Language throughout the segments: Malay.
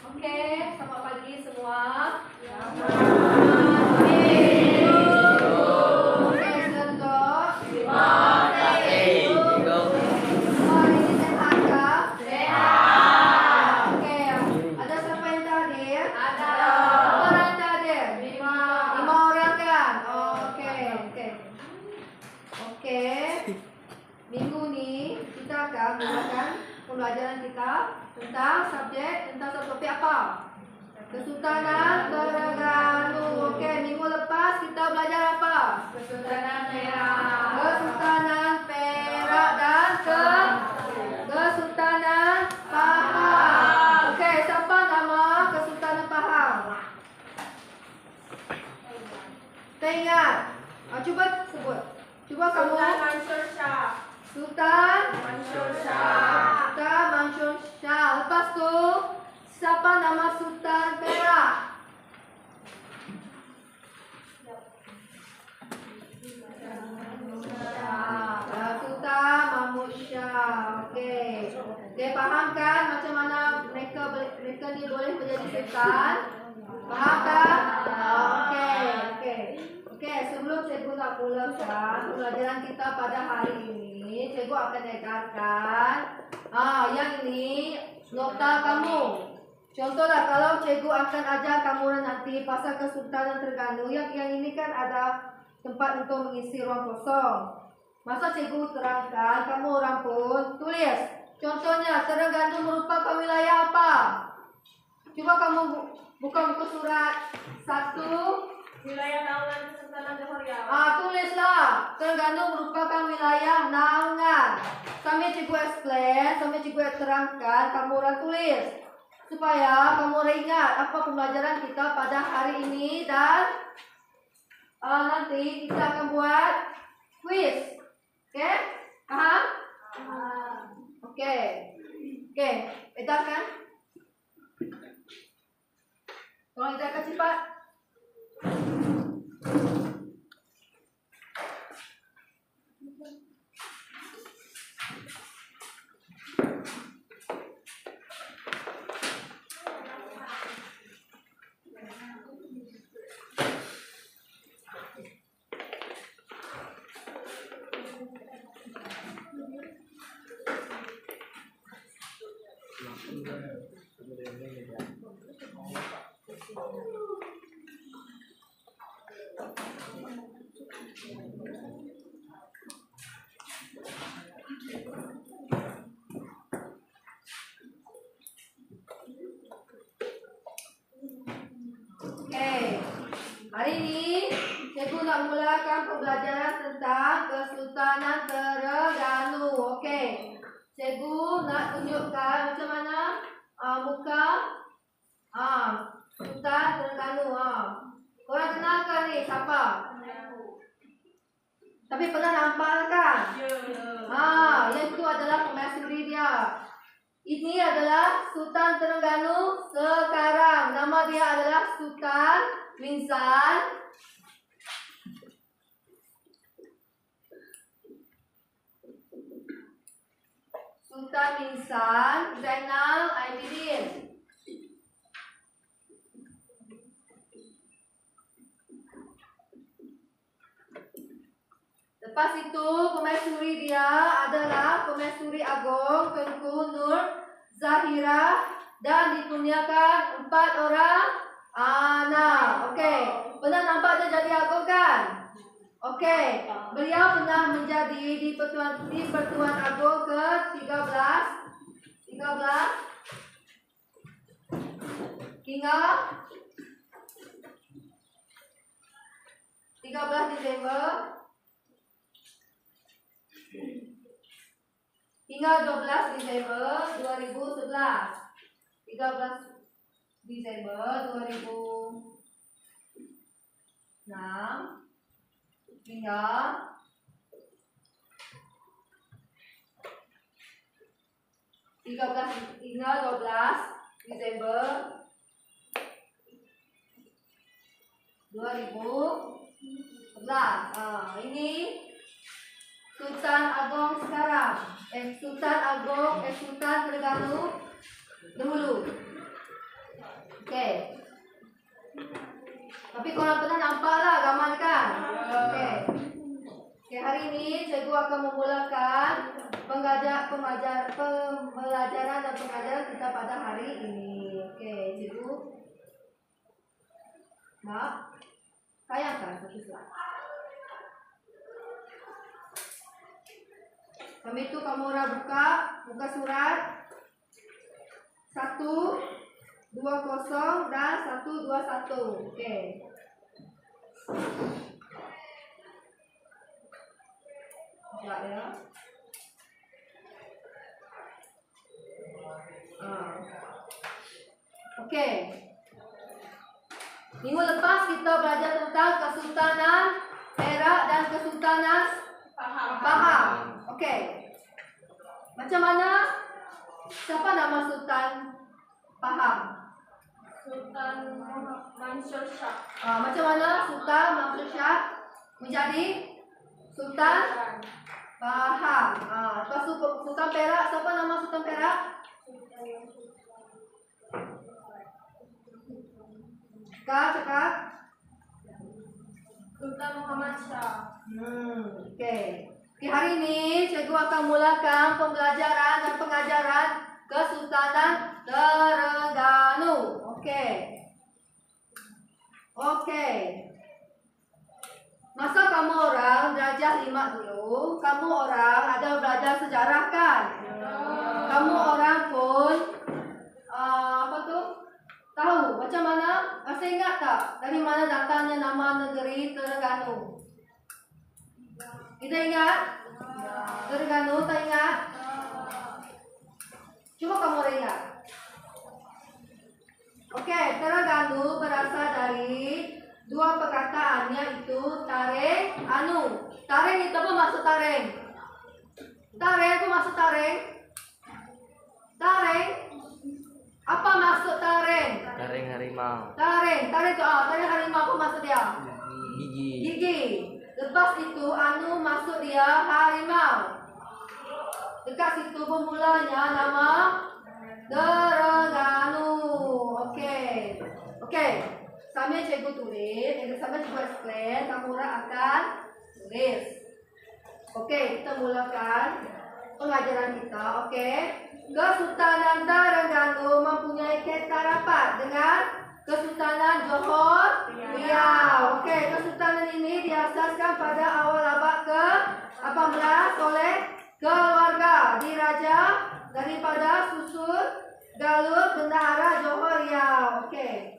Oke, selamat pagi semua. Minggu ini kita akan melakukan pembelajaran kita tentang topik apa? Kesultanan Terengganu. Oke, minggu lepas kita belajar apa? Kesultanan Perak. Kesultanan Perak dan Kesultanan Pahang. Oke, siapa nama Kesultanan Pahang? Kita ingat. Coba sebut. Coba kamu. Sultan Mansur Shah. Sultan Mansur Shah. Sultan Mansur Shah. Lepas tu siapa nama Sultan Perak? Sultan Mahmud Shah. Okey. Okey, faham kan macam mana mereka ni boleh menjadi sultan? Faham kan? Okey, sebelum cikgu nak mulakan pelajaran kita pada hari ini, cikgu akan edarkan yang ini nota kamu. Contohlah kalau cikgu akan ajar kamu nanti pasal Kesultanan Terengganu, yang ini kan ada tempat untuk mengisi ruang kosong. Masa cikgu terangkan, kamu orang pun tulis. Contohnya, Terengganu merupakan wilayah apa? Cuba kamu buka buku surat 1. Wilayah naungan Kesultanan Johor Riau. Tulislah. Terengganu merupakan wilayah naungan. Sambil cikgu explain, sambil cikgu terangkan, kamu orang tulis. Supaya kamu orang ingat apa pembelajaran kita pada hari ini dan nanti kita akan buat quiz. Okey? Paham? Okey. Okey, edarkan. Tolong edarkan cepat. Hari ini cikgu nak mulakan pembelajaran tentang Kesultanan Terengganu. Okey. Cikgu nak tunjukkan macam mana muka Sultan Terengganu. Korang kenal kan ni siapa? Tapi pernah nampak kan? Yang itu adalah pemaisuri dia. Ini adalah Sultan Terengganu sekarang. Nama dia adalah Sultan Minsan Zainal Abidin. Lepas itu pemaisuri dia adalah Pemaisuri Agong Tengku Nur Zahira dan dikurniakan 4 orang anak. Okey, pernah nampak dia jadi agung kan? Okey, beliau pernah menjadi di Pertuan Agong ke-13 hingga 13 Desember hingga 12 Desember 2011. 13 Desember 2006 hingga 12 Desember 2011. Ini Sultan Agong sekarang. Sultan Terengganu dahulu. Oke. Tapi korang pernah nampak lah gambar kan? Oke. Oke, hari ini cikgu akan memulakan pembelajaran dan pengajaran kita pada hari ini. Oke, cikgu. Mak, tayangkan satu slide. Kami itu kamu orang buka surat 120 dan 121. Oke. Sekejap ya. Oke. Minggu lepas kita belajar tentang Kesultanan Perak dan Kesultanan Pahang. Oke. Macam mana? Siapa nama Sultan Pahang? Sultan Mansur Shah. Macam mana Sultan Mansur Shah menjadi Sultan Pahang? Lepas tu Sultan Perak, siapa nama Sultan Perak? Cakap. Sultan Muhammad Shah. Okey. Hari ini cikgu akan mulakan pembelajaran dan pengajaran Kesultanan Terengganu. Okey. Masa kamu orang darjah 5 dulu, kamu orang ada belajar sejarah kan? Kamu orang pun tahu macam mana? Masih ingat tak dari mana datangnya nama negeri Terengganu? Kita ingat? Terengganu tak ingat? Cuba kamu ingat. Okey, Terengganu berasal dari dua perkataan, iaitu taring, anu. Taring itu apa maksud taring? Taring apa maksud taring? Taring? Apa maksud taring? Taring harimau. Taring itu taring harimau apa maksud dia? Gigi. Lepas itu anu maksud dia harimau. Dekat situ bermulanya nama Terengganu. Okey. Sambil cikgu tulis, sambil cikgu explain, kamu orang akan tulis. Okey, kita mulakan pengajaran kita. Okey. Kesultanan Terengganu mempunyai kaitan rapat dengan Kesultanan Johor Riau. Okey, kesultanan ini diasaskan pada awal abad ke-18 oleh keluarga diraja daripada Susur Galuh Bendahara Johor Riau. Okey,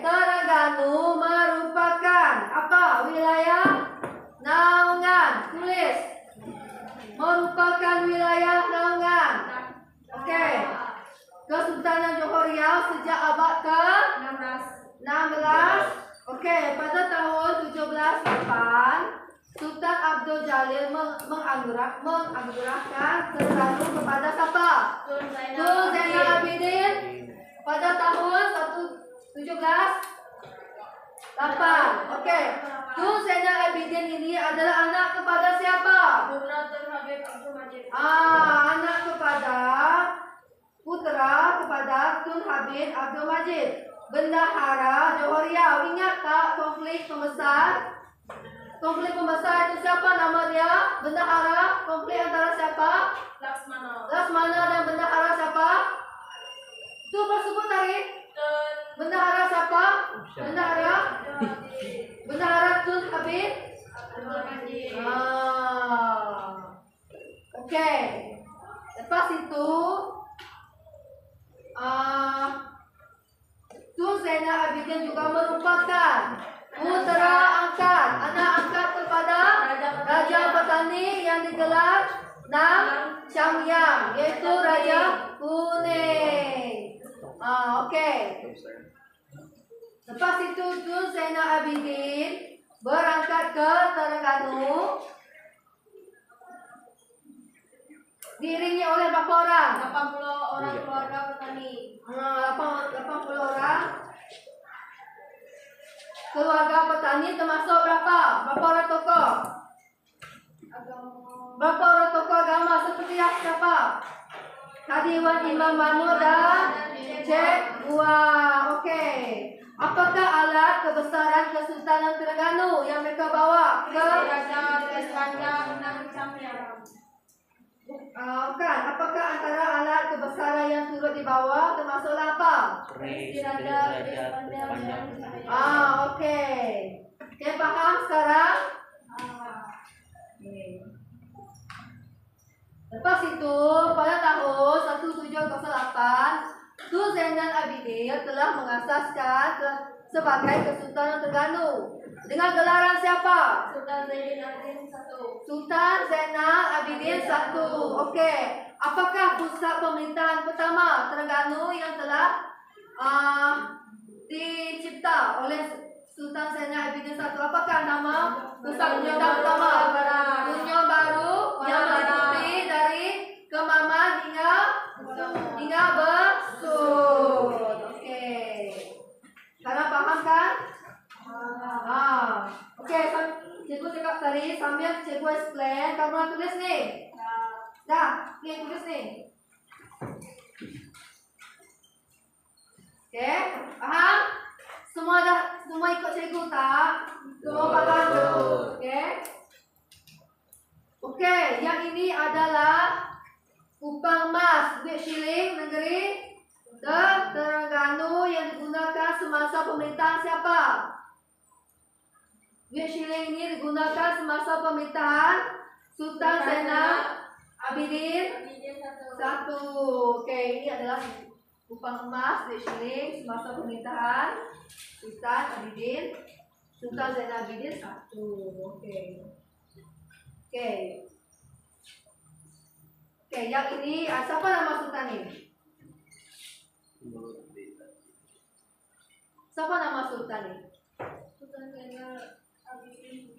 Terengganu merupakan apa? Wilayah naungan. Tulis. Merupakan wilayah naungan. Okey. Kesultanan Johor Riau sejak abad ke-16. Okey, pada tahun 1708 Sultan Abdul Jalil menganugerahkan Terengganu kepada siapa? Tun Zainal Abidin pada tahun 1708. Okey. Tun Zainal Abidin ini adalah anak kepada siapa? Anak kepada putra kepada Tun Habib Abdul Majid, Bendahara Johor Riau. Ingat tak konflik pembesar? Konflik pembesar itu siapa nama dia? Bendahara. Konflik antara siapa? Laksmana dan Bendahara siapa? Tu sebut tadi. Bendahara siapa? Bendahara Tun Habib Abdul Majid. Okey. Lepas itu Tun Zainal Abidin juga merupakan putra angkat, anak angkat kepada Raja Petani yang digelar Nam Chamyang, iaitu Raja Kuning. Okey. Lepas itu Tun Zainal Abidin berangkat ke Terengganu diiringi oleh berapa orang? 80 orang keluarga petani. 80 orang keluarga petani, termasuk berapa? Berapa orang tokoh? Berapa orang tokoh agama seperti siapa? Kadiwan Imam Manu dan Cek 2. Oke. Apakah alat kebesaran Kesultanan Terengganu yang mereka bawa ke Raja Iskandar dan Camya. Bukan. Apakah antara alat kebesaran yang turut dibawa termasuklah apa? Raja Iskandar dan Camya. Oke. Oke, paham sekarang? Lepas itu, pada tahun 1708, Tun Zainal Abidin telah mengasaskan sebagai Kesultanan Terengganu dengan gelaran siapa? Sultan Zainal Abidin I. Sultan Zainal Abidin I. Okey. Apakah pusat pemerintahan pertama Terengganu yang telah dicipta oleh Sultan Zainal Abidin I? Apakah nama pusat pemerintahan pertama? Bunyol Baru yang meliputi dari Kemaman hingga Besut. Okey. Sekarang faham kan? Okey, cikgu cakap tadi sambil cikgu explain, kamu nak tulis ni. Dah, ni tulis ni. Okey, faham? Semua ikut cikgu tak? Semua faham betul. Okey. Okey, yang ini adalah upang emas duit shilling negeri Terengganu yang digunakan semasa pemerintahan siapa? Duit shilling ini digunakan semasa pemerintahan Sultan Zainal Abidin I. Okey, ini adalah upang emas duit shilling semasa pemerintahan Sultan Zainal Abidin I. Okey. Okey. Okey, yang ini siapa nama sultan ni? Siapa nama sultan ni? Sultan Zainal Abidin I.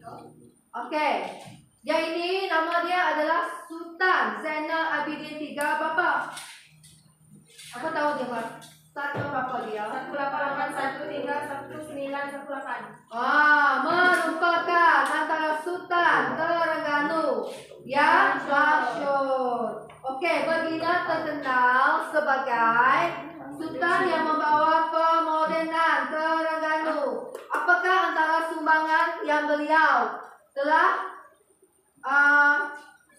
Okey. Yang ini nama dia adalah Sultan Zainal Abidin III. Berapa? Apa tahu dia Pak? Start berapa dia? 1881 hingga 1918. Merupakan antara Sultan Terengganu yang masyhur. Okey, baginda terkenal sebagai Sultan yang membawa pemodenan Terengganu. Apakah antara sumbangan yang beliau telah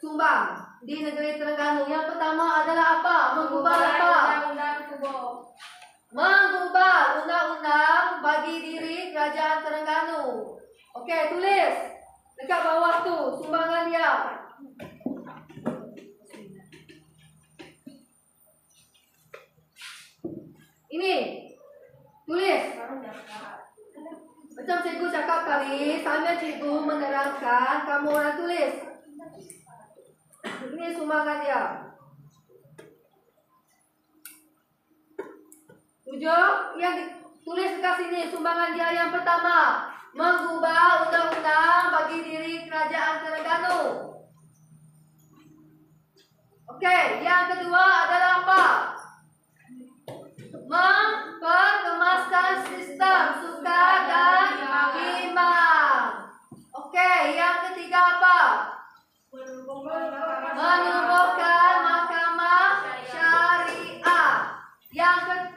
sumbang di negeri Terengganu? Yang pertama adalah apa? Mengubah apa? Undang-undang Tubuh. Mengubah undang-undang bagi diri Kerajaan Terengganu. Okey, tulis dekat bawah tu sumbangan dia. Ini tulis. Macam cikgu cakap tadi, sambil cikgu menerangkan, kamu orang tulis. Ini sumbangan dia. 7, yang ditulis dekat sini sumbangan dia yang pertama, mengubah undang-undang bagi diri Kerajaan Terengganu. Okey, yang kedua adalah apa? Memperkemaskan sistem sukat dan bimbang. Okey, yang ketiga apa? Menubuhkan mahkamah syariah.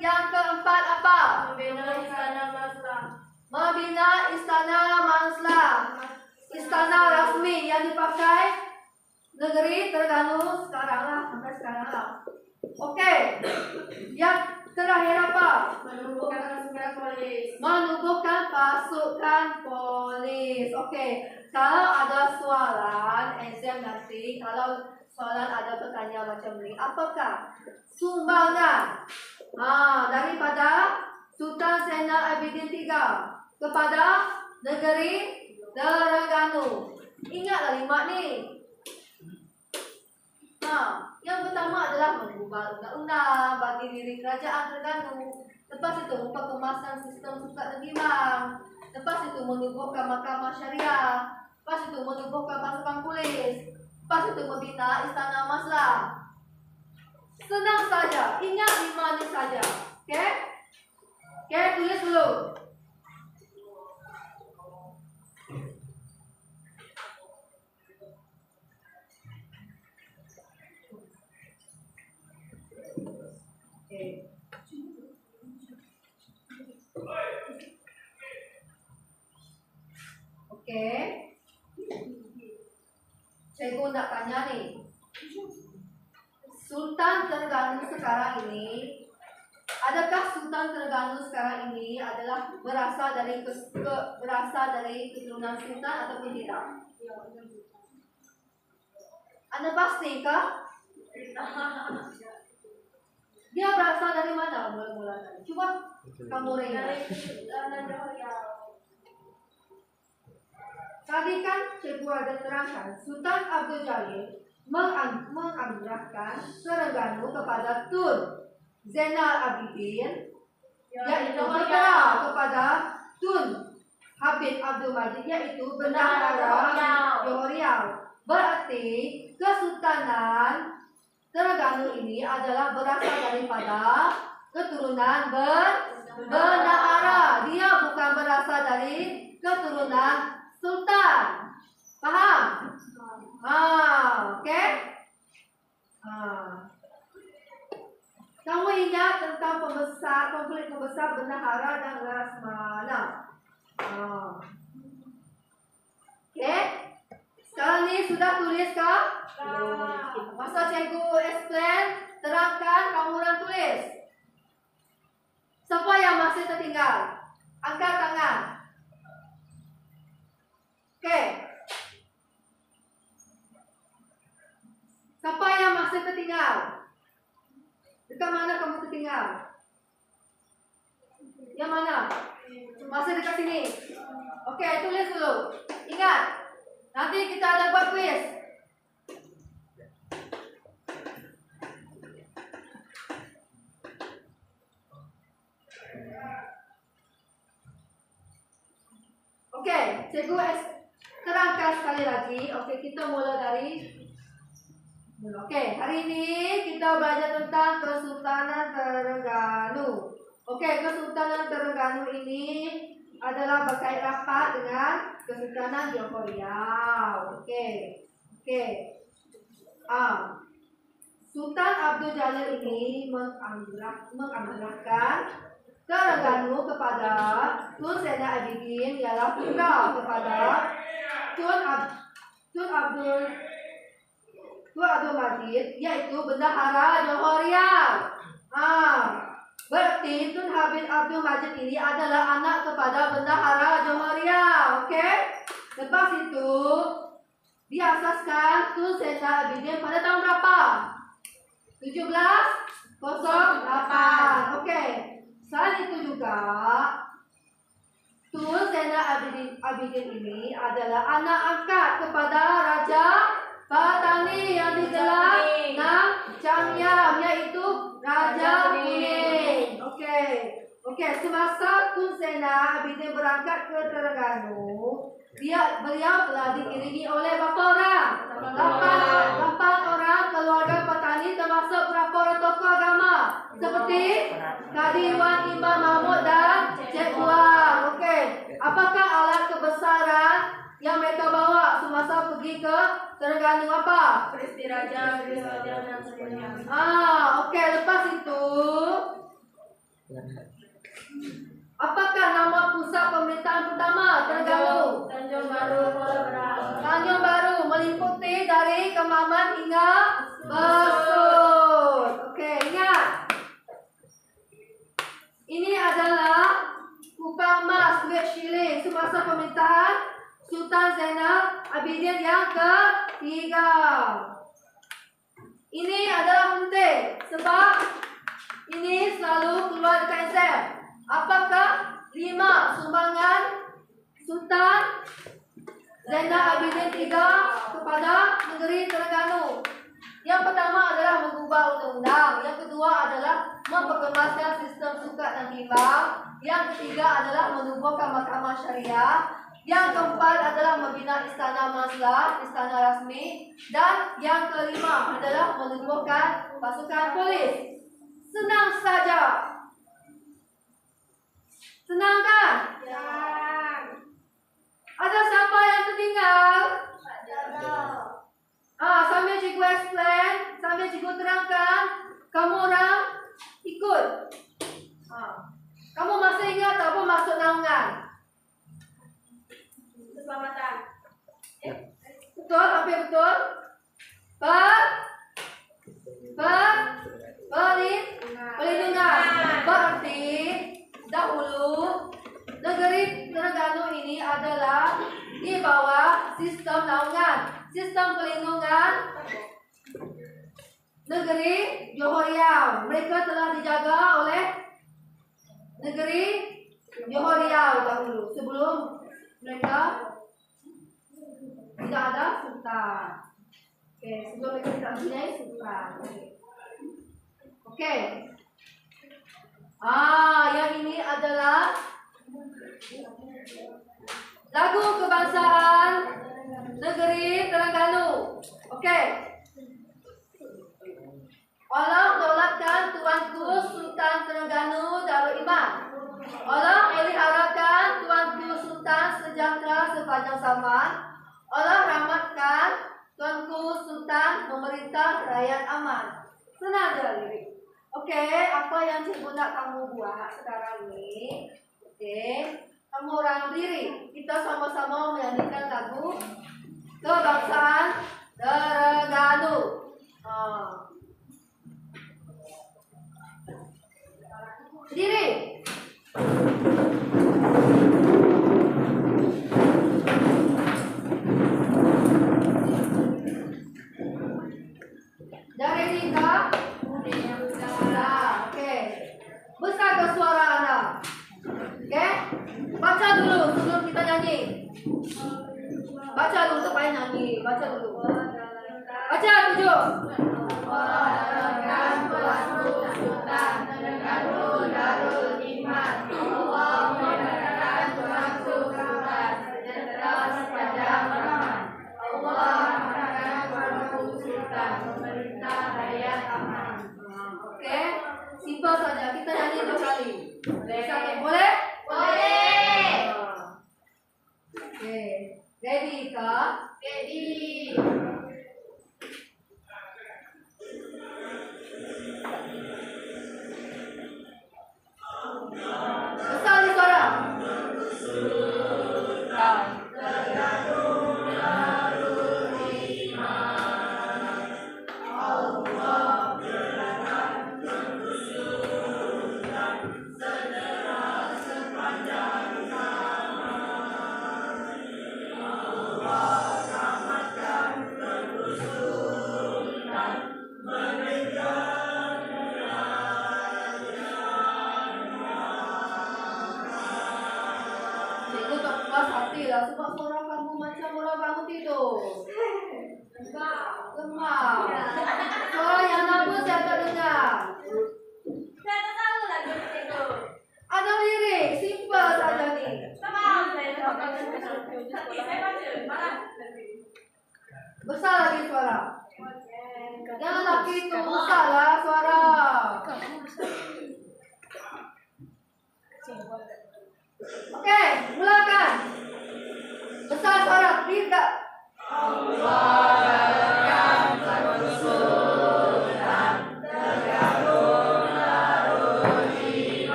Yang keempat apa? Membina Istana Maslah. Membina Istana Maslah. Istana rasmi yang dipakai negeri Terengganu sekarang lah, sampai sekarang lah. Okey. Yang terakhir apa? Menubuhkan pasukan polis. Menubuhkan pasukan polis. Okey. Kalau ada soalan exam nanti, kalau soalan ada pertanyaan macam ni, apakah sumbangan daripada Sultan Zainal Abidin III kepada negeri Terengganu? Ingatlah 5 ni. Yang pertama adalah mengubah undang-undang bagi diri Kerajaan Terengganu. Lepas itu memperkemaskan sistem sukat dan bimbang. Lepas itu menubuhkan mahkamah syariah. Lepas itu menubuhkan pasukan polis. Lepas itu membina Istana Maslah. Senang saja. Ingat 5 ni saja. Okey? Okey, tulis dulu. Okey. Oke. Cikgu nak tanya nih. Sultan Terengganu sekarang ini, adakah Sultan Terengganu sekarang ini adalah berasal dari keturunan sultan ataupun tidak? Anda pastikah? Dia berasal dari mana mula-mula? Coba kamu rendah. Tadi kan Cikgu ada terangkan, Sultan Abdul Jalil menganugerahkan Terengganu kepada Tun Zainal Abidin, yaitu kepada Tun Habib Abdul Majid, yaitu Bendahara Johor Riau. Berarti Kesultanan Terengganu ini adalah berasal daripada keturunan bendahara. Dia bukan berasal dari keturunan sultan. Faham? Oke? Kamu ingat tentang konflik pembesar bendahara dan Laksamana. Oke? Sekarang ni sudah tulis kah? Masa cikgu explain, terangkan, kamu orang tulis. Siapa yang masih tertinggal? Angkat tangan. Okey. Siapa yang masih tertinggal? Dekat mana kamu tertinggal? Yang mana? Masih dekat sini. Okey, tulis dulu. Ingat, nanti kita ada buat quiz. Okey, cikgu terangkan sekali lagi. Okey, kita mula dari okey, hari ini kita belajar tentang Kesultanan Terengganu. Okey, Kesultanan Terengganu ini adalah berkait rapat dengan Kesultanan Johor Riau. Okey. Sultan Abdul Jalil ini menganugerahkan Terengganu kepada Tun Zainal Abidin, ialah putra kepada Tun Abdul Majid, yaitu Bendahara Johor Riau. Berarti Tun Habib Abdul Majid ini adalah anak kepada Bendahara Johor Riau. Okey? Lepas itu diasaskan Tun Zainal Abidin pada tahun berapa? 1708. Okey. Selain itu juga Tun Zainal Abidin ini adalah anak angkat kepada Raja Patani yang digelar Nam Changyam, yaitu Raja Kuning. Okey, semasa Tun Zainal Abidin berangkat ke Terengganu, beliau telah diiringi oleh berapa orang? 8 orang keluarga petani, termasuk beberapa orang tokoh agama seperti Kadiwan Imam Mahmud dan Cik Buang. Okey, apakah alat kebesaran yang mereka bawa semasa pergi ke Terengganu? Apa? Peristi Raja, dan sebagainya. Okey, lepas itu apakah nama pusat pemerintahan pertama Terengganu? Tanjung Baru, Kuala Berang. Tanjung Baru, meliputi dari Kemaman hingga Besut. Okey, ingat. Ini adalah kupang emas, duit shilling, semasa pemerintahan Sultan Zainal Abidin yang ketiga. Ini adalah penting sebab ini selalu keluar dekat exam. Apakah 5 sumbangan Sultan Zainal Abidin III kepada negeri Terengganu? Yang pertama adalah mengubah undang-undang. Yang kedua adalah memperkembangkan sistem sukat dan timbang. Yang ketiga adalah menubuhkan mahkamah syariah. Yang keempat adalah membina istana mazlah, istana rasmi. Dan yang kelima adalah menubuhkan pasukan polis. Senang saja. Senang kan? Ya. Ada siapa yang tertinggal? Sambil cikgu explain, sambil cikgu terangkan, kamu orang ikut. Kamu masih ingat apa maksud naungan? Keselamatan. negeri Johor Riau. Mereka telah dijaga oleh negeri Johor Riau dahulu sebelum mereka tidak ada sultan. Oke, sebelum mereka tidak mempunyai sultan. Oke. Yang ini adalah lagu kebangsaan negeri Terengganu. Oke. Allah daulatkan Tuanku Sultan Terengganu Darul Iman. Allah meliharakan Tuanku Sultan sejahtera sepanjang zaman. Allah rahmatkan Tuanku Sultan memerintah rakyat aman. Senang je lirik. Oke, apa yang cikgu nak kamu buat sekarang ni? Oke, kamu orang diri. Kita sama-sama menyanyikan lagu kebangsaan Terengganu. Diri. Dari Nika. Oke. Besar ke suara anda. Oke. Baca dulu sebelum kita nyanyi. Baca dulu supaya nyanyi. Baca dulu. Baca 7. Sultan Terengganu Darul Iman. Allah meliharakan Tuanku Sultan sejahtera sepanjang zaman. Allah rahmatkan Tuanku Sultan memerintah rakyat aman. Oke, simpel saja. Kita nyanyi 2 kali. Boleh? Boleh. Oke, ready kah? Ready. Besar di suara. Sebab suara kamu macam orang bangun tidur. Lemah. Suara yang bagus saya tak dengar. Saya tak tahu lagu itu. Ada lirik, simple saja ni. Sama, saya tak tahu. Tapi saya baca, malah. Besar lagi suara. Yang lelaki itu besarlah suara. Okey, mulakan. Besar suara, tidak.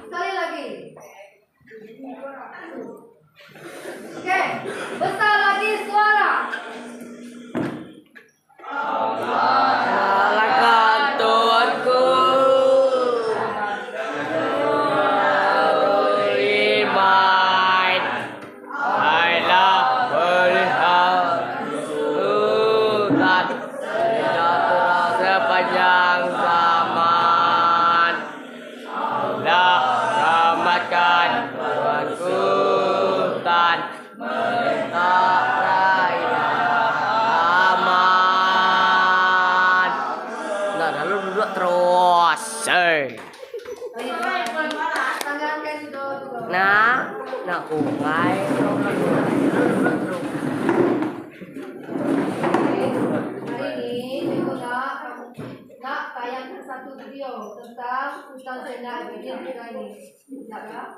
Sekali lagi. Oke, besar lagi suara. Salahkan Tuanku Iman. Ailah melihat Sultan sejahtera sepanjang zaman. Dah rahmatkan Tuanku Sultan memerintah rakyat aman. Nah, lalu duduk terus. Tangankan itu. Nah, kungai. Hari ini cikgu nak tayangkan satu satu video tentang Sultan Zainal Abidin kita ini. Siap ya?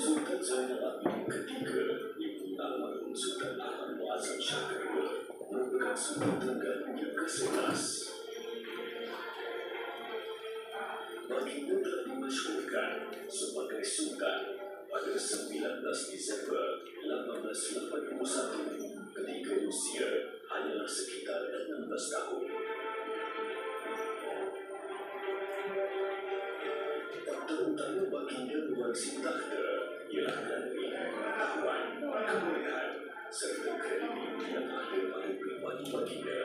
Sultan Zainal Abidin ketiga Ibu almarhum Sultan Ahmad Muazzam Shah kedua merupakan Sultan Terengganu yang ke-11. Baginda telah dimasyhurkan sebagai Sultan pada 19 Disember 1881 ketika usia hanyalah sekitar 16 tahun. Faktor utama baginda mewarisi takhta ialah kerana pengetahuan, kebolehan serta kredibiliti yang ada pada pribadi baginda.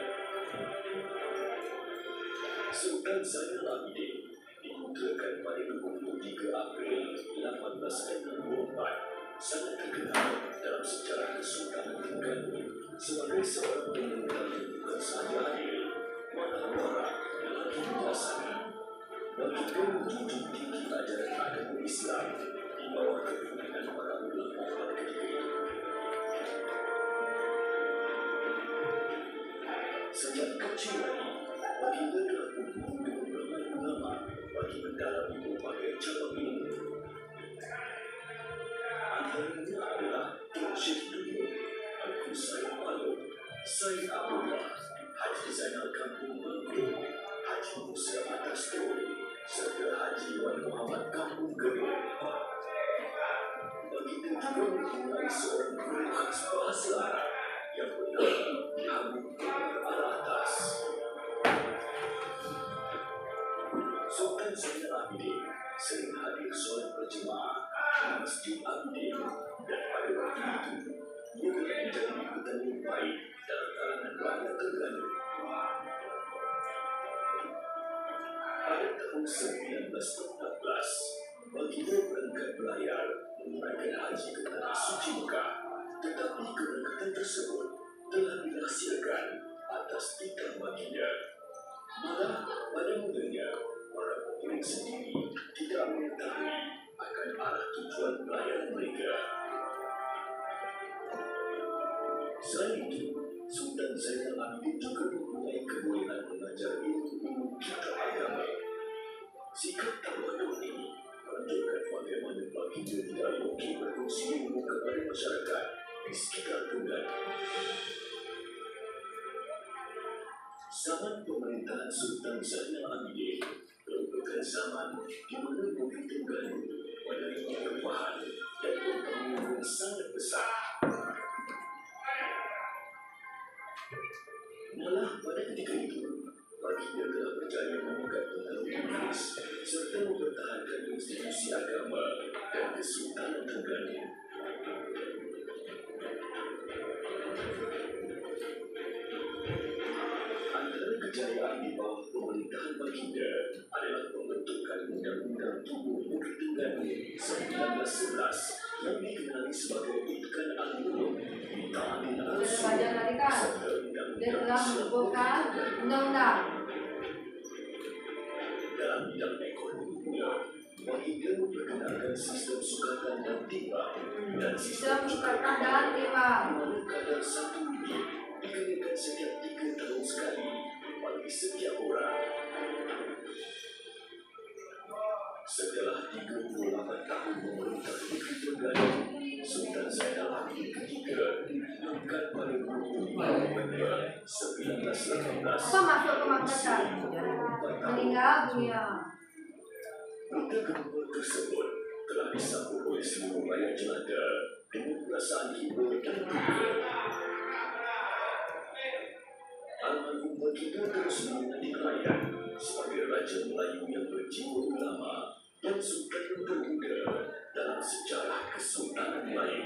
Sultan Zainal Abidin diputerakan pada 23 April 1864 sangat terkenal dalam sejarah Kesultanan Terengganu sebagai seorang pemerintah yang bukan sahaja adil, malah warak lagi bijaksana. Baginda menjunjung tinggi ajaran agama Islam di bawah kepimpinan para ulama pada ketika itu. Sejak kecil lagi, baginda telah berguru dengan ramai ulama bagi mendalami berbagai cabang ilmu. Antaranya adalah Tun Syekh Duduk, Al Said Palung, Said Abdullah, Haji Zainal Kampung Bangku, Haji Musa Atas Tun, serta Haji Wan Muhammad Kampung Gedung. Baginda juga mempunyai seorang guru khas bahasa Arab yang bernama Habib Umar Al-Atas. Sultan Zainal Abidin sering hadir solat berjemaah di Masjid Abidin dan pada waktu itu ia telah menjadi ikutan yang baik dalam kalangan rakyat Terengganu. Pada tahun 1914, baginda berangkat belayar menunaikan haji ke Tanah Suci Mekah, tetapi keberangkatan tersebut telah dirahsiakan atas titah baginda. Malah pada mulanya, para pengiring sendiri tidak mengetahui akan arah tujuan pelayaran mereka. Selain itu, Sultan Zainal Abidin juga mempunyai kebolehan mengajar ilmu kitab agama. Sikap tawaduk ini menunjukkan bagaimana baginda tidak mungkin berkongsi ilmu kepada masyarakat di sekitar Terengganu. Zaman pemerintahan Sultan Zainal Abidin merupakan zaman di mana negeri Terengganu menerima perubahan dan pembangunan yang sangat besar. Malah pada ketika itu, baginda telah berjaya memegang pengaruh Inggris serta mempertahankan institusi agama dan Kesultanan Terengganu. Antara kejayaan di bawah pemerintahan baginda adalah pembentukan Undang-Undang Tubuh Negeri Terengganu 1911 yang dikenali sebagai Itkan Al-Muluk di Ta'adil Al-Sul serta Dia telah menubuhkan undang-undang. Dalam bidang ekonomi pula, baginda memperkenalkan sistem sukatan dan timbang dan sistem Sukatan dan timbang. mana kadar RM1 dikenakan setiap 3 tahun sekali bagi setiap orang. Setelah 38 tahun memerintah negeri Terengganu, Sultan Zainal Abidin ketiga diangkat pada 25 November 1918. Apa maksud kemangkatan? Meninggal dunia. Berita kedua tersebut telah disambut oleh seluruh rakyat jelata dengan perasaan hibur dan duka. Almarhum baginda terus menjadi rakyat sebagai Raja Melayu yang berjiwa ulama dan sultan yang termuda dalam sejarah Kesultanan Melayu.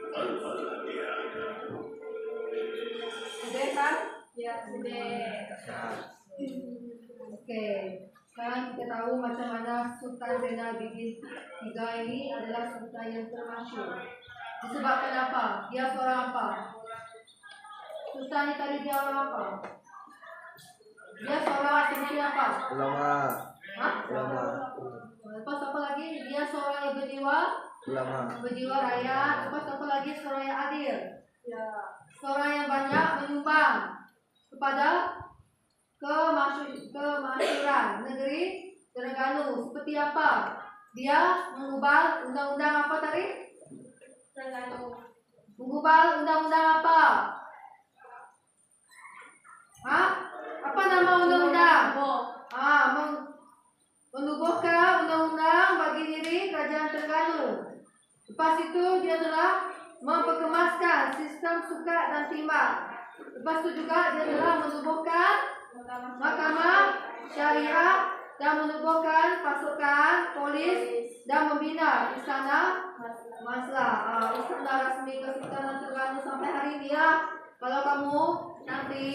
Al-Fatihah. Oke, sekarang kita tahu macam mana Sultan Zainal Abidin III ini adalah sultan yang termasyhur. Disebabkan apa? Dia seorang apa? Sultan ini tadi dia orang apa? Dia seorang seperti apa? Ulama. Hah? Ulama. Lepas apa lagi? Dia seorang yang berjiwa Ulama. rakyat. Lepas apa lagi? Seorang yang adil. Seorang yang banyak menyumbang kepada kemasyhuran negeri Terengganu. Seperti apa? Dia mengubah undang-undang apa tadi? Mengubah undang-undang apa? Hah? Apa nama undang-undang? Menubuhkan undang-undang bagi diri Kerajaan Terengganu. Lepas itu dia telah memperkemaskan sistem sukat dan timbang. Lepas itu juga dia telah menubuhkan Mahkamah Syariah dan menubuhkan pasukan polis dan membina Istana Maslah. Istana rasmi Kesultanan Terengganu sampai hari ini ya. Kalau kamu nanti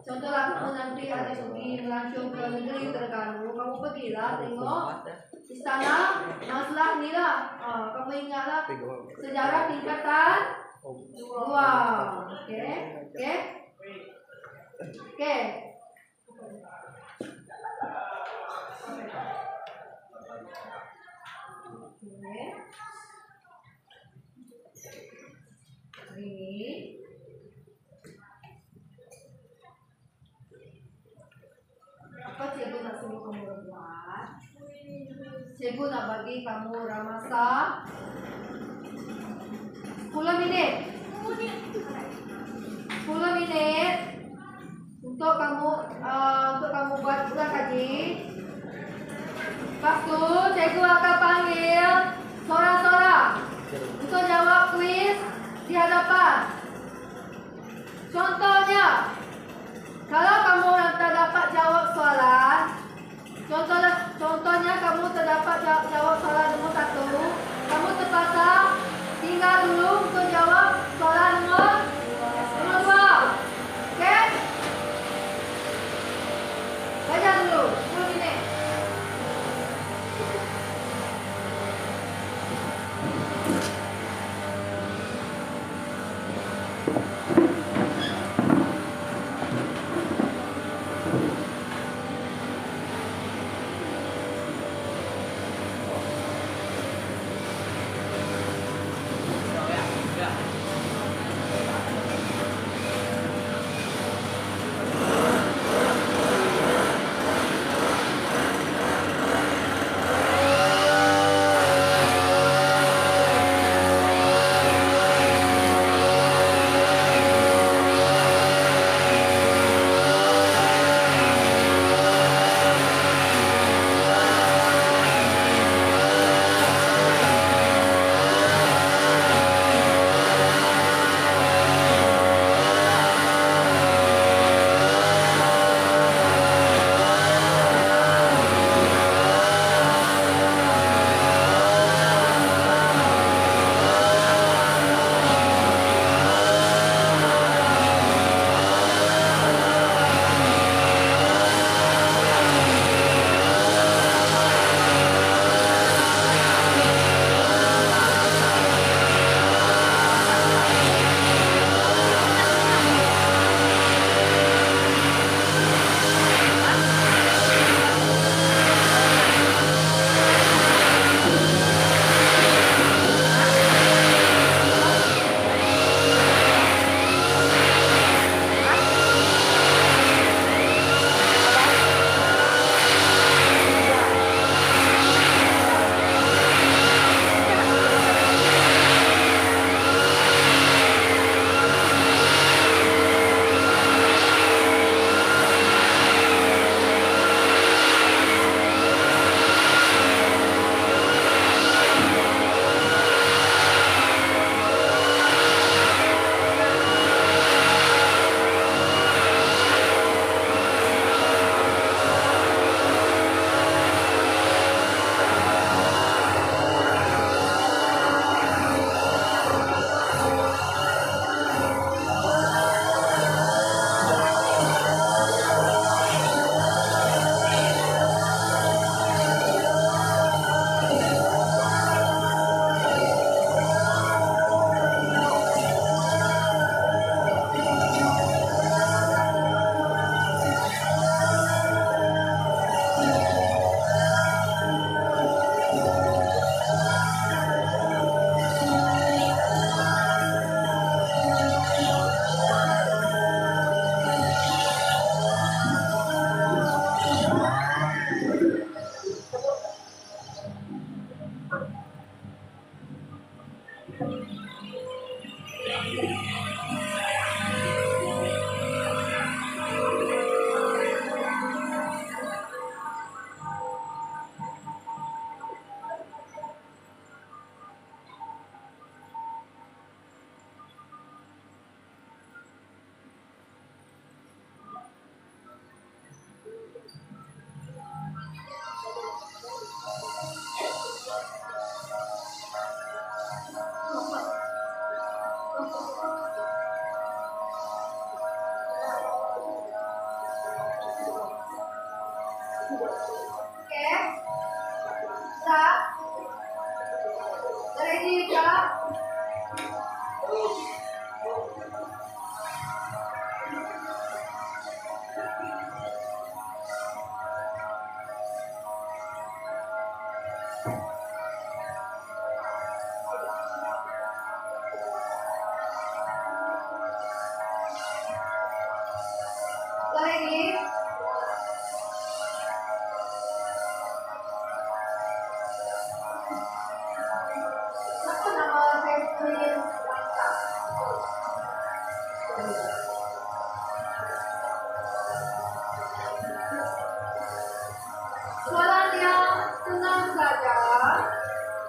contohlah kamu nanti ada pergi melancong ke negeri Terengganu, kamu pergilah tengok Istana Maslah ni lah. Kamu ingatlah sejarah tingkatan 2. Okey. Okey. Okey. Ini apa cikgu nak suruh kamu buat? Cikgu nak bagi kamu ramasa 10 minit. 10 minit untuk kamu buat kaji. Lepas tu cikgu akan panggil seorang-seorang untuk jawab kuis di hadapan. Contohnya, kalau kamu tak dapat jawab soalan, contohnya kamu terdapat jawab soalan nombor 1, kamu terpaksa tinggal dulu untuk jawab soalan nombor 2. Okey? Belajar dulu 10 minit.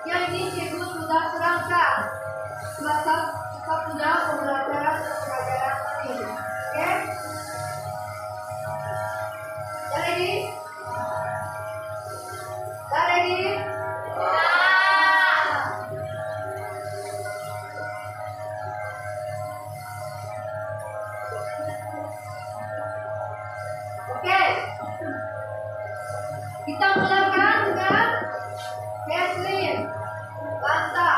Yang ini cikgu sudah terangkan. Sudah pembelajaran tadi. Oke? Dah ready? Dah ready? Oke. Kita mulakan dengan Catherine. Banta.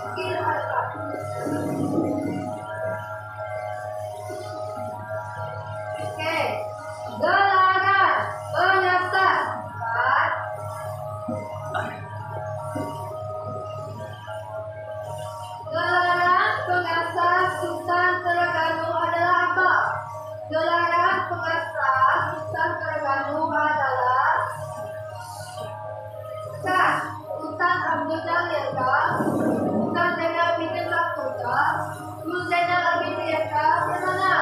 Skill Banta. Oke. Gelaran pengasas. Gelaran pengasas Sultan Terengganu adalah apa? Gelaran pengasas Sultan Terengganu adalah Kan, Sultan Abdul Jalil kah? Sultan Zainal Abidin Rasul kah? Sultan Zainal Abidin kah? Yang mana?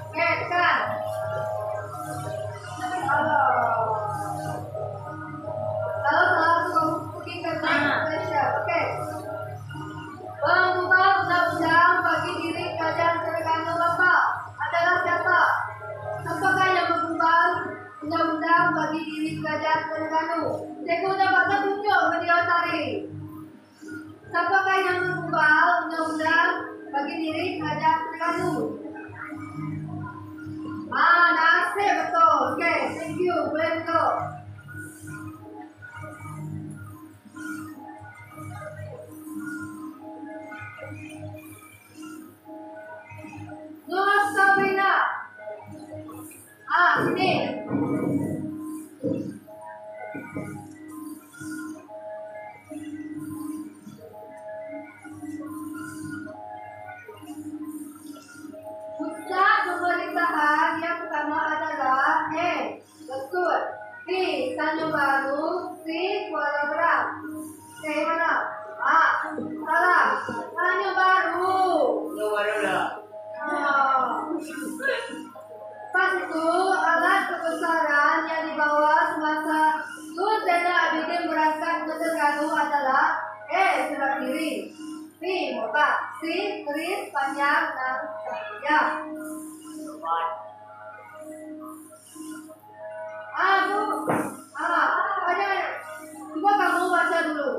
Oke, kan? Kalau salah kamu pergi ke Malaysia. Oke. Pengubah undang-undang bagi diri kerajaan Terengganu apa? Adalah siapa? Siapakah yang mengubah undang-undang bagi diri kerajaan Terengganu? Cikgu dapat tunjuk video tadi. Siapakah yang mengubah undang-undang bagi diri kerajaan Terengganu? Nasib betul. Okay, thank you. Boleh go. Nur Sabrina. Sini. Pusat pemerintahan yang pertama adalah betul. B. Tanjung Baru. C. Kuala Berang. C mana? Salah. Tanjung Baru. Pas itu alat kebesaran yang dibawa semasa Sultan Zainal Abidin berangkat ke Terengganu adalah sebelah kiri, B. Motor, C. Keris panjang dan panjang. Coba kamu baca dulu.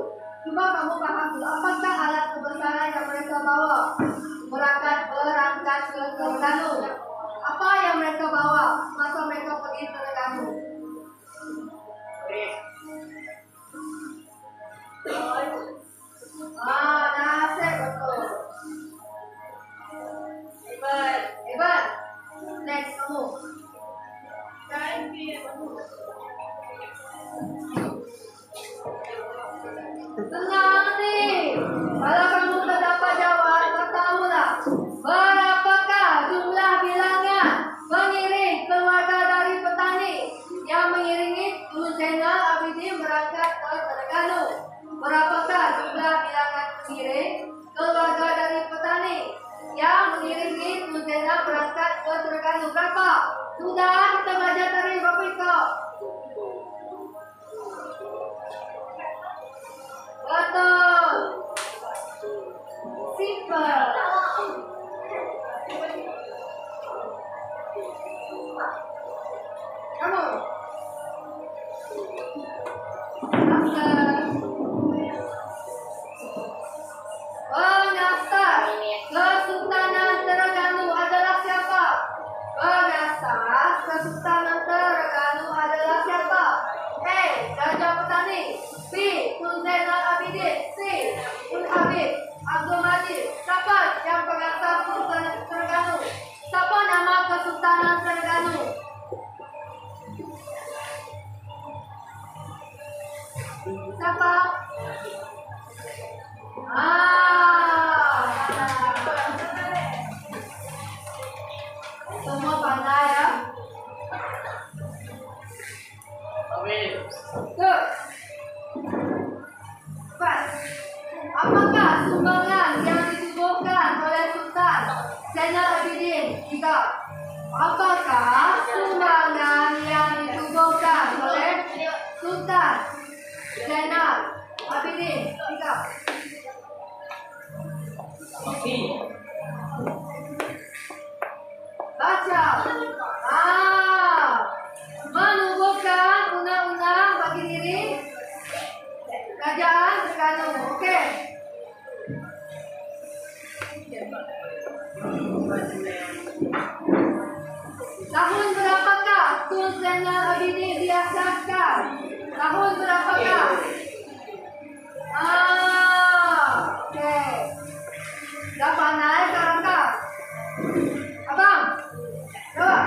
Coba kamu paham dulu. Apakah alat kebesaran yang mereka bawa berangkat ke Terengganu? Apa yang mereka bawa masa mereka pergi ke Terengganu? Nasib betul. Hebat. Next kamu. Tenang nih. Kalau kamu tak dapat jawab, tak tahulah. Berapakah jumlah bilangan mengiring keluarga dari petani yang mengiringi Sultan Zainal Abidin berangkat ke Terengganu? Berapakah jumlah bilangan mengiring keluarga dari petani yang mengiringi Sultan Zainal berangkat ke Terengganu? Berapa? Sudah kita belajar dari berapa itu? Betul. Simple. Kamu. Pengasas Kesultanan Terengganu adalah siapa? Pengasas Kesultanan Terengganu adalah siapa? A. Raja Petani. B. Sultan Zainal Abidin. C. Sultan Habib Abdul Majid. Siapa yang pengasas Kesultanan Terengganu? Siapa nama Kesultanan Terengganu? Siapa? Semua pandai ya. Good. Apakah sumbangan yang ditubuhkan oleh Sultan Zainal Abidin? Apakah sumbangan yang ditubuhkan oleh Sultan Zainal Abidin 3. Baca. Menubuhkan undang-undang bagi diri kerajaan Terengganu. Okey. Tahun berapakah Tun Zainal Abidin diasaskan? Tahun berapakah? Okey. Dah pandai sekarang kah? Abang. Jawab.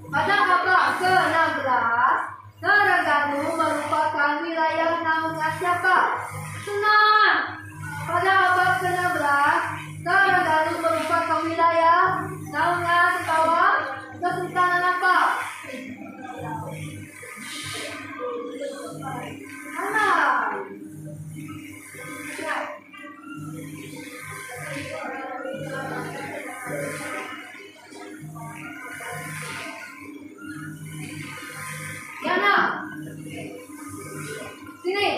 Pada abad ke-16, Terengganu merupakan wilayah naungan siapa? Senang. Pada abad ke-16, Terengganu merupakan wilayah naungan di bawah Kesultanan apa? Mana? Yana. Sini.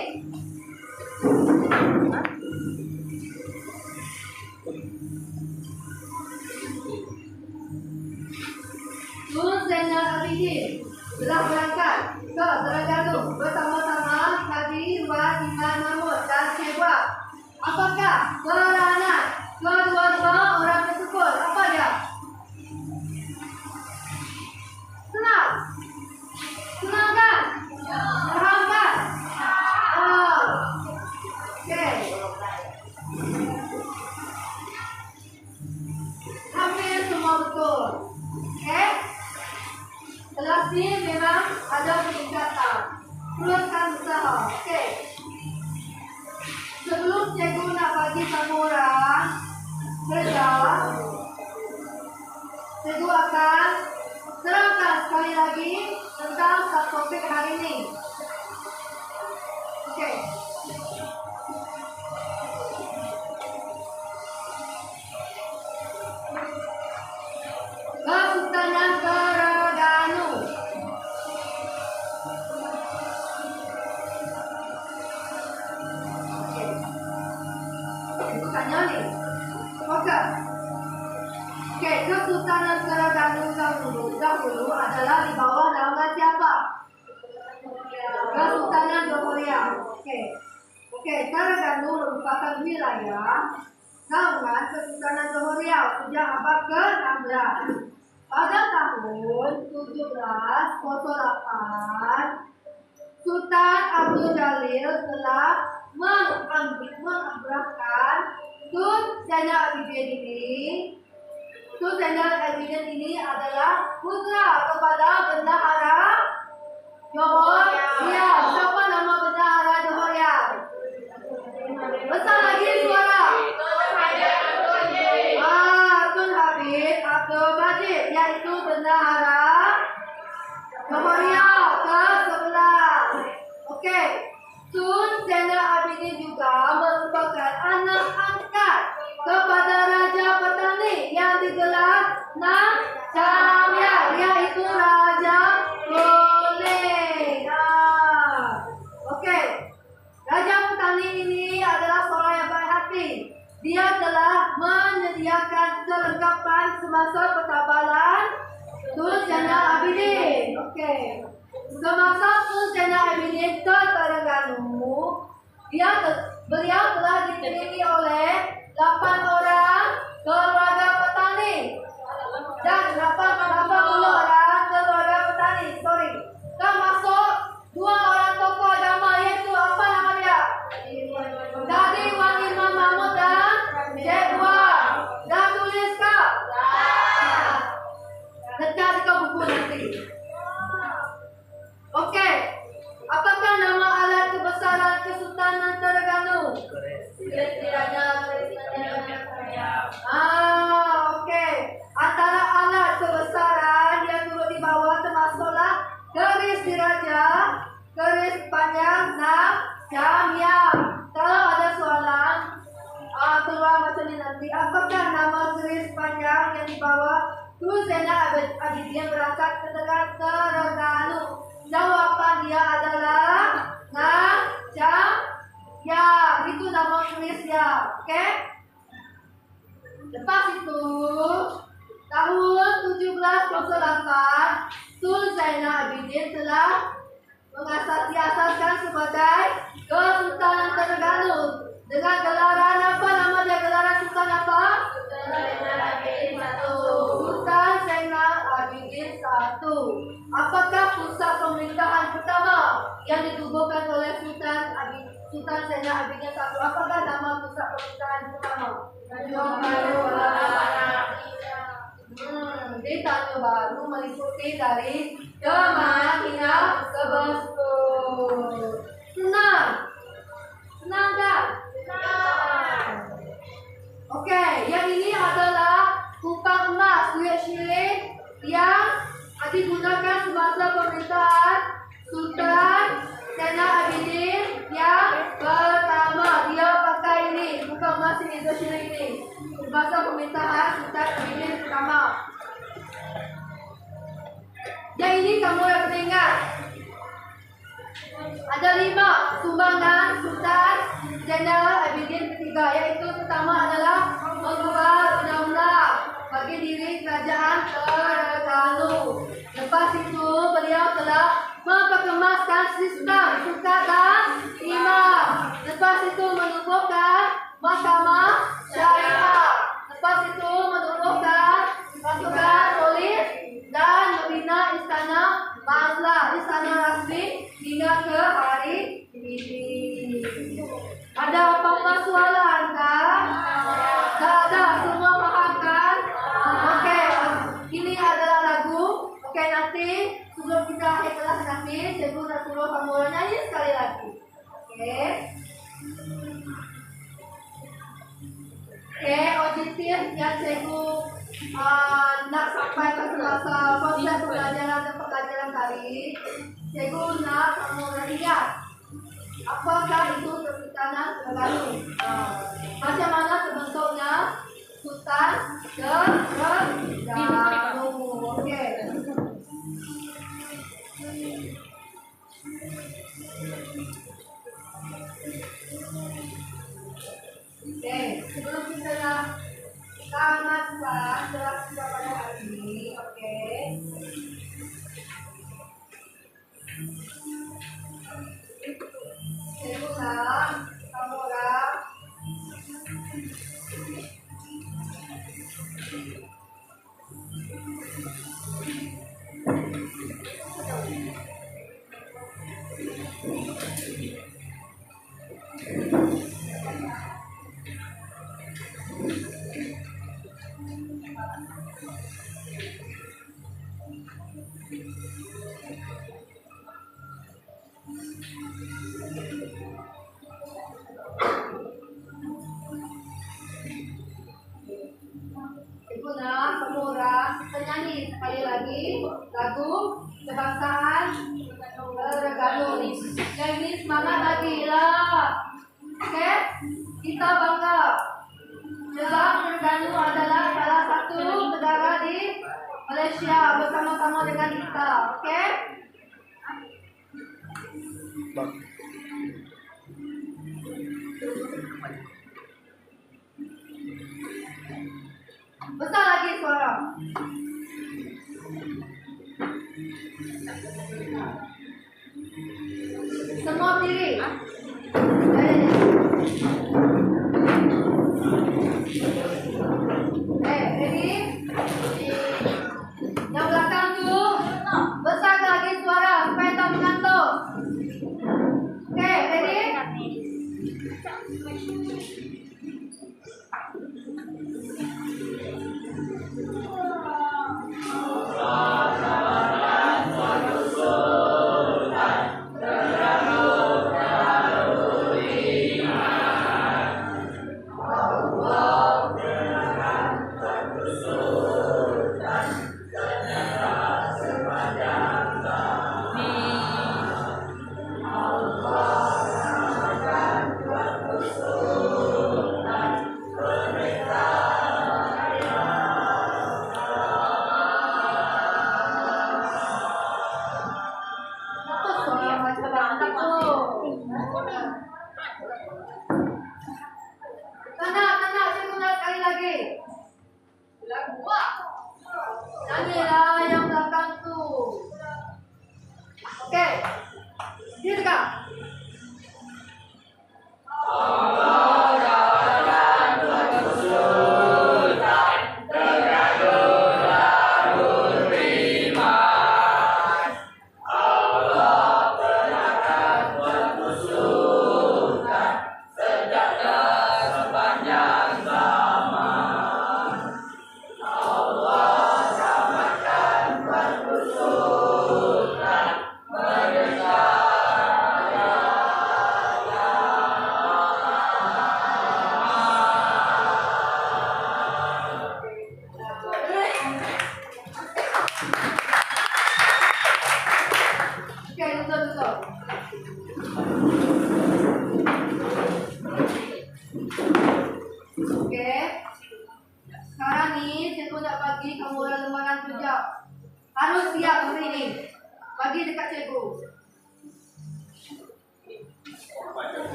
Tun Zainal Abidin telah berangkat ke Terengganu bersama-sama Haji Wan Iman Mahmud dan Sewa. Apakah peranan kedua-dua orang tersebut? Apa dia? Senang? Senang kan? Faham kan? Okey. Hampir semua betul. Okey? Kelas ni memang ada peningkatan. Teruskan usaha. Okey. Sebelum cikgu nak bagi kamu orang kerja, cikgu akan terangkan sekali lagi tentang topik hari ini. Okey. Kesultanan Terengganu. Bukannya ni. Okey. Okey, Kesultanan Terengganu dahulu adalah di bawah naungan siapa? Kesultanan Johor. Okey. Okey, Terengganu merupakan wilayah naungan Kesultanan Johor sejak abad ke-16. Pada tahun 1708, Sultan Abdul Jalil telah mengabrahkan Tun Zainal Abidin ini. Tun Zainal Abidin ini adalah putra kepada bendahara Johor. Ya, siapa nama bendahara Johor? Besar lagi suara. Tun Habib Abdul Majid, iaitu bendahara Johor ke-11. Okey. Tun Zainal Abidin juga merupakan anak angkat kepada Raja Petani yang digelar Nang Chamya, iaitu Raja Boleh. Okey. Raja Petani ini adalah seorang yang baik hati. Dia telah menyediakan kelengkapan semasa pertabalan Tun Zainal Abidin. Okey. Semasa Tun Zainal Abidin ke Terengganu, beliau telah dikelilingi oleh 8 orang keluarga petani dan 80 orang keluarga petani. Termasuk 2 orang tokoh agama, iaitu apa nama dia? Dadi Wan Imam Mahmud dan Jekwa. Dah tulis kah? Dekat dekat buku nanti. Okey. Apakah nama alat kebesaran Kesultanan Terengganu? Okey. Antara alat kebesaran yang turut di bawah termasuklah keris diraja, keris panjang, Nang Chamya. Kalau ada soalan, keluar mengerti apakah nama keris panjang yang dibawa Sulsena Abidin berangkat ke Terengganu? Jawaban dia adalah Ngajam. Ya, itu nama keris ya. Oke? Lepas itu tahun 1728 Sulsena Abidin telah diasaskan sebagai Kesultanan Terengganu dengan gelaran apa? Nama dia gelaran Sultan apa? Sultan Zainal Abidin I. Apakah pusat pemerintahan pertama yang ditubuhkan oleh Sultan Zainal Abidin I? Apakah nama pusat pemerintahan pertama? Di Tanjung Baru meliputi dari Demak hingga ke Besut. Senang tak? Oke, yang ini adalah kupang emas duit syirik yang digunakan semasa pemerintahan Sultan Zainal Abidin yang pertama. Dia pakai ini, kupang emas ini, duit syirik ini semasa pemerintahan Sultan Abidin pertama. Yang ini kamu yang teringat. Ada 5 sumbangan Sultan Zainal Abidin ketiga, yaitu pertama adalah mengubah undang-undang bagi diri kerajaan Terengganu. Lepas itu beliau telah memperkemaskan sistem sukat dan imam. Lepas itu menubuhkan mahkamah syariah. Lepas itu menubuhkan pasukan polis dan membina istana istana rasmi hingga ke hari ini. Ada apa-apa soalan kan? Tak ada, semua faham kan? Okey, ini adalah lagu. Okey, nanti sebelum kita akhir kelas nanti, cikgu nak suruh kamu orang nyanyi sekali lagi. Okey. Okey, objektif yang cikgu nak sampaikan semasa proses pembelajaran dan pembelajaran tadi, cikgu nak kamu orang ingat apakah itu Kesultanan Terengganu. Macam mana terbentuknya Sultan Terengganu. Okey. Okey, sebelum kita nak tamat kelas kita pada hari ini, okey. Cikgu nak kamu orang penyanyi sekali lagi lagu kebangsaan Terengganu. Yang ini semangat lagi lah. Okey, kita bangga. Sebab Terengganu adalah salah satu negara di Malaysia bersama-sama dengan kita. Okey. Besar lagi suara. Semua berdiri. Ready? Yang belakang tu besar lagi suara supaya tak mengantuk. Okay, ready?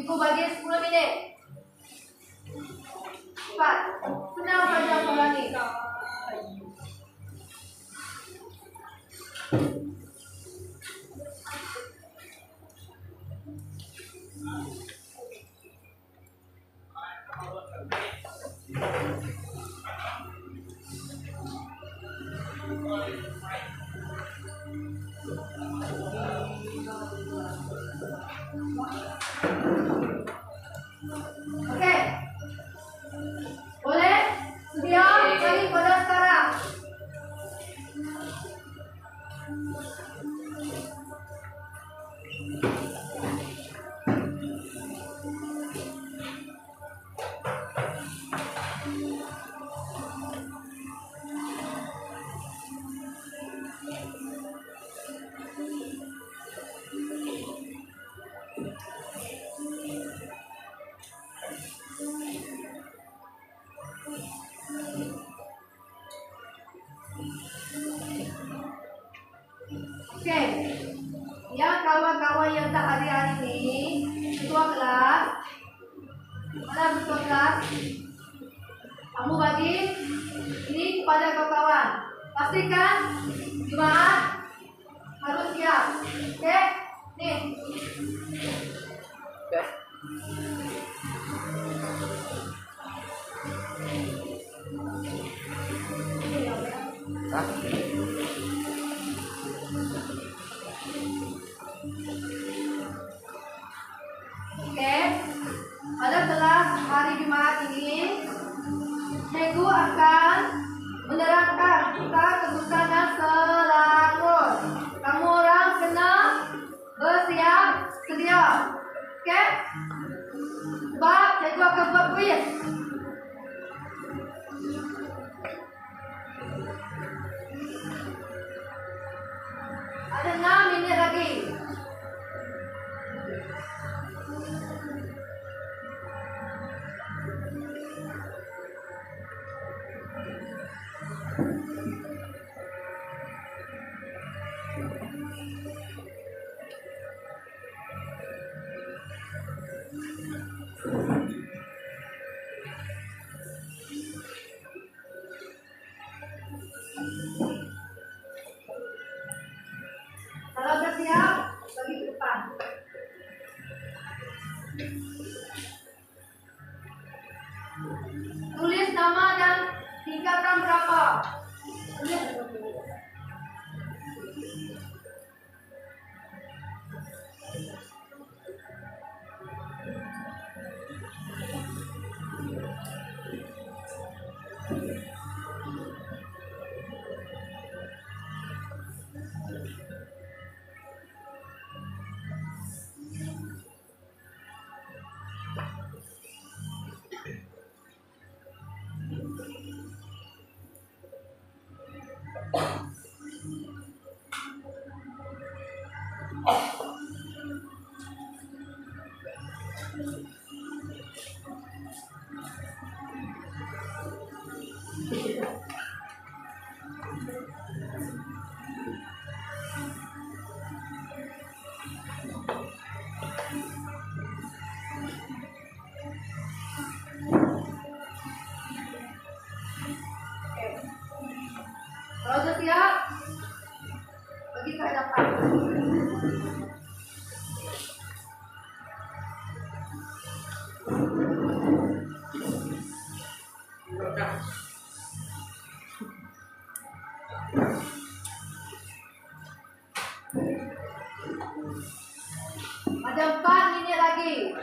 Cikgu bagi 10 minit. Cepat. Senang saja soalan ni. Okey. Boleh? Sedia? Bagi pada sekarang. Okey. Yang kawan-kawan yang tak hadir hari ini, ketua kelas, mana ketua kelas? Kamu bagi ini kepada kawan-kawan. Pastikan Jumaat harus siap. Okey? Nih. Okey. Hah? Oke, pada kelas hari Jumaat ini, cikgu akan menerangkan tentang kebutuhan selangor. Kamu orang kena bersiap sedia. Oke? Sebab cikgu akan buat kuis. Ada 6 minit lagi. Kalau sudah siap, bagi ke depan. Tulis nama dan tingkatan berapa. Tulis. Kalau sudah siap, bagi ke hadapan. Ada 4 minit lagi.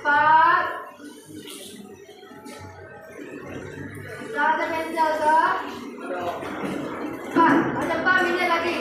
Empat. Dah ada pensel ke? 4. Ada 4 minit lagi.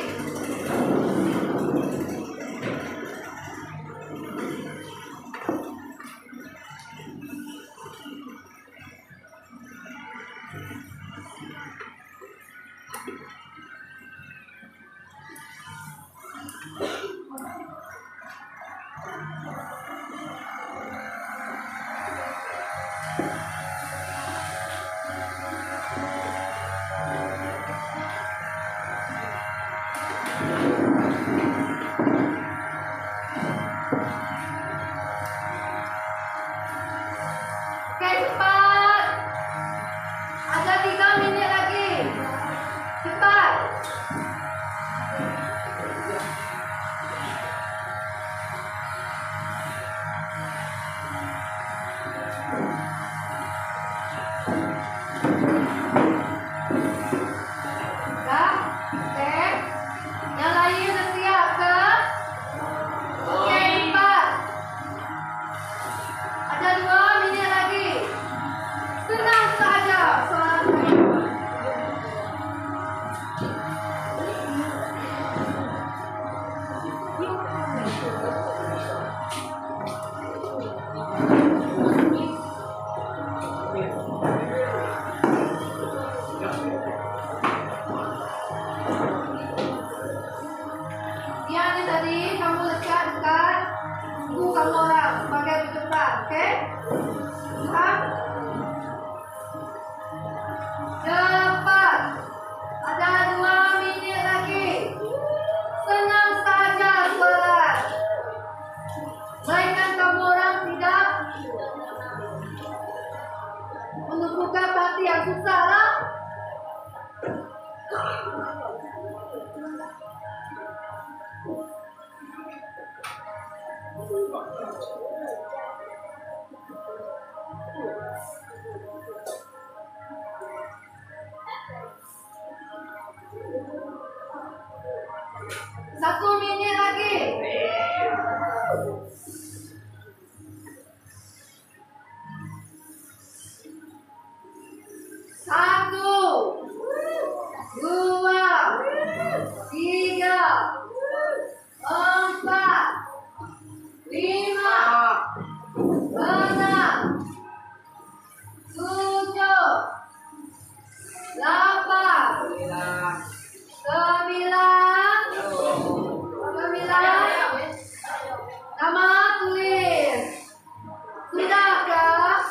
1 menit lagi. Satu, 2, 3, 4, 5, 6, 7, 8, 9, nama tulis. Sudahkah?